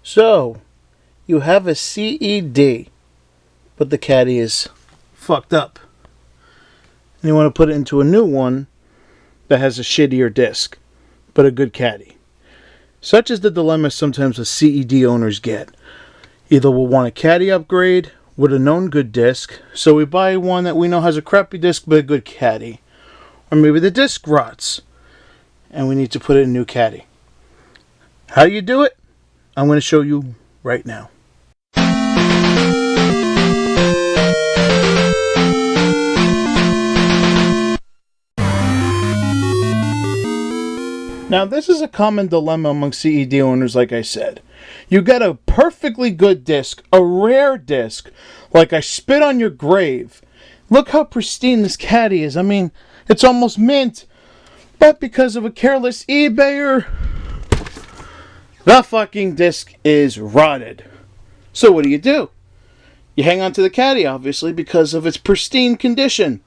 So, you have a CED, but the caddy is fucked up. And you want to put it into a new one that has a shittier disc, but a good caddy. Such is the dilemma sometimes the CED owners get. Either we'll want a caddy upgrade with a known good disc, so we buy one that we know has a crappy disc but a good caddy. Or maybe the disc rots, and we need to put in a new caddy. How do you do it? I'm going to show you right now. Now, this is a common dilemma among CED owners, like I said. You get a perfectly good disc, a rare disc, like I spit on your grave. Look how pristine this caddy is. I mean, it's almost mint. But because of a careless eBayer, the fucking disc is rotted. So what do? You hang on to the caddy, obviously, because of its pristine condition.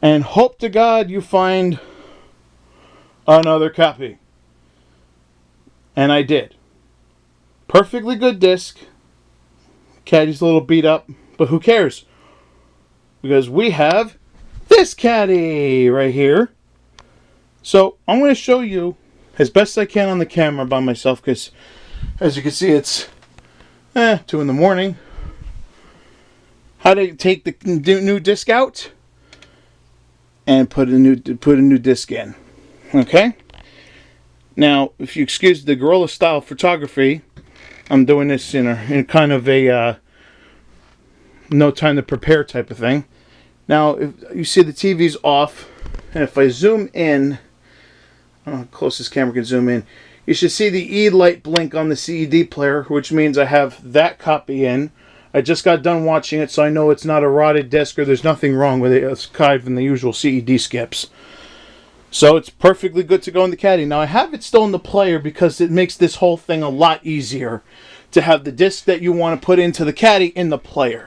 And hope to God you find another copy. And I did. Perfectly good disc. Caddy's a little beat up, but who cares? Because we have this caddy right here. So I'm going to show you as best I can on the camera by myself, because as you can see it's 2 in the morning. How to take the new disc out and put a new disc in. Okay? Now, if you excuse the guerrilla style photography, I'm doing this in kind of a no time to prepare type of thing. Now, if you see the TV's off, and if I zoom in, I don't know how close this camera can zoom in, you should see the E light blink on the CED player, which means I have that copy in. I just got done watching it, so I know it's not a rotted disc or there's nothing wrong with it. It's kind of in the usual CED skips. So it's perfectly good to go in the caddy. Now I have it still in the player because it makes this whole thing a lot easier to have the disc that you want to put into the caddy in the player.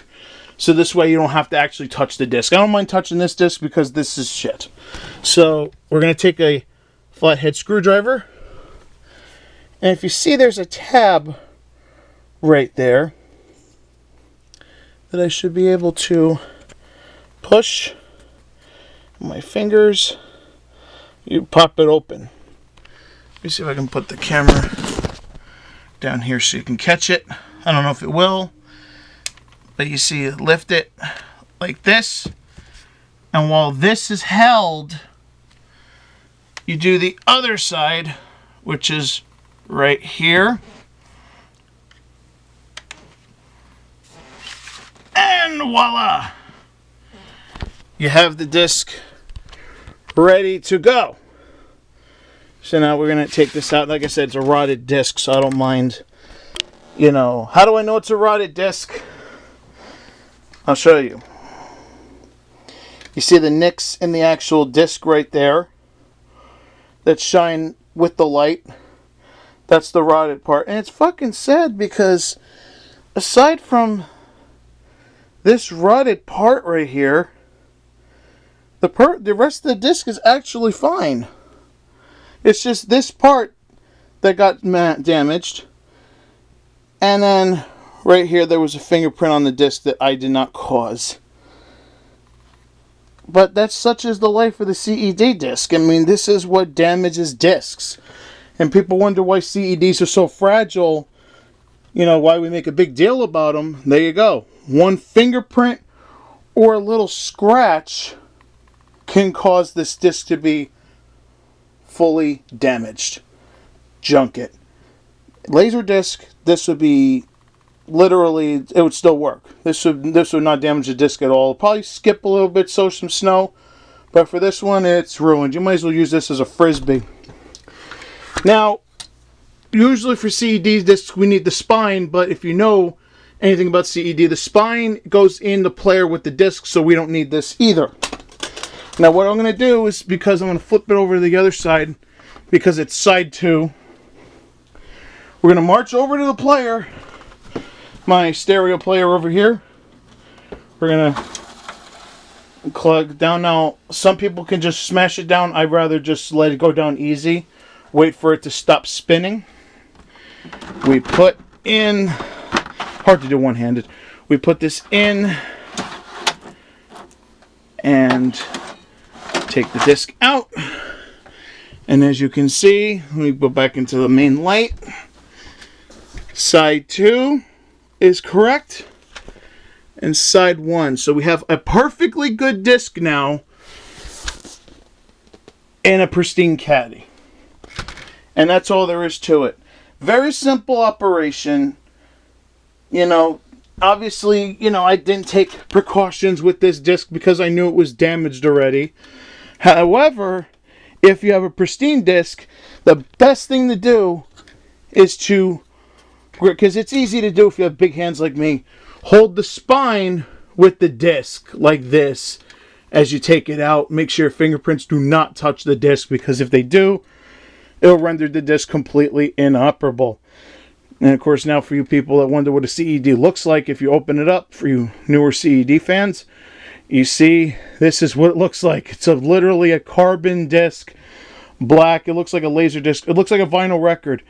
So this way you don't have to actually touch the disc. I don't mind touching this disc because this is shit. So we're going to take a flathead screwdriver. And if you see there's a tab right there that I should be able to push my fingers. You pop it open. Let me see if I can put the camera down here so you can catch it. I don't know if it will, but you see it, lift it like this, and while this is held, you do the other side, which is right here, and voila, you have the disc ready to go. So now we're going to take this out. Like I said, it's a rotted disc, so I don't mind. You know, how do I know it's a rotted disc? I'll show you. You see the nicks in the actual disc right there that shine with the light? That's the rotted part. And it's fucking sad because aside from this rotted part right here, the rest of the disc is actually fine. It's just this part that got damaged. And then right here there was a fingerprint on the disc that I did not cause. But that's such is the life of the CED disc. I mean, this is what damages discs. And people wonder why CEDs are so fragile. You know, why we make a big deal about them. There you go. One fingerprint or a little scratch can cause this disc to be fully damaged. Junk it. Laser disc, this would be literally, it would still work. This would not damage the disc at all. Probably skip a little bit, soak some snow, but for this one it's ruined. You might as well use this as a frisbee. Now, usually for CED discs we need the spine, but if you know anything about CED, the spine goes in the player with the disc, so we don't need this either. Now what I'm going to do is, because I'm going to flip it over to the other side, because it's side 2, we're going to march over to the player, my stereo player over here. We're going to plug down. Now, some people can just smash it down. I'd rather just let it go down easy. Wait for it to stop spinning. we put in, hard to do one-handed, we put this in and take the disc out. And as you can see, let me go back into the main light. Side 2 is correct, and side 1. So we have a perfectly good disc now and a pristine caddy. And that's all there is to it. Very simple operation. You know, obviously, you know, I didn't take precautions with this disc because I knew it was damaged already. However, if you have a pristine disc, the best thing to do is to, because it's easy to do if you have big hands like me, hold the spine with the disc like this as you take it out. Make sure your fingerprints do not touch the disc, because if they do, it'll render the disc completely inoperable. And of course, now for you people that wonder what a CED looks like, if you open it up, for you newer CED fans, you see this is what it looks like. It's literally a carbon disc, black. It looks like a laser disc. It looks like a vinyl record.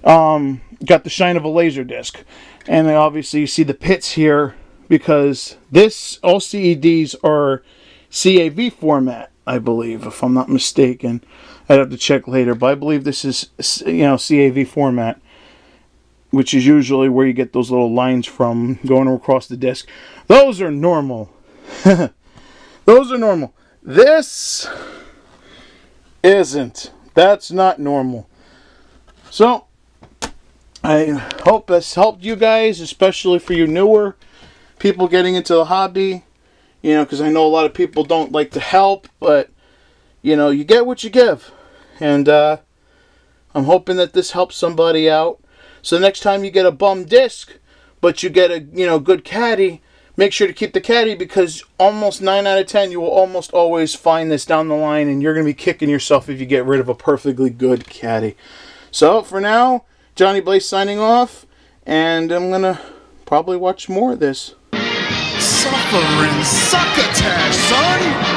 Got the shine of a laser disc. And then obviously you see the pits here, because all CEDs are CAV format, I believe, if I'm not mistaken. I'd have to check later, but I believe this is, you know, CAV format, which is usually where you get those little lines from going across the disc. Those are normal. Those are normal. This isn't. That's not normal. So I hope this helped you guys, especially for you newer people getting into the hobby. You know, because I know a lot of people don't like to help, but you know, you get what you give. And I'm hoping that this helps somebody out. So next time you get a bum disc, but you get a, you know, good caddy, make sure to keep the caddy, because almost 9 out of 10 you will almost always find this down the line, and you're going to be kicking yourself if you get rid of a perfectly good caddy. So for now, Johnny Blaze signing off, and I'm going to probably watch more of this. Suffering succotash, son!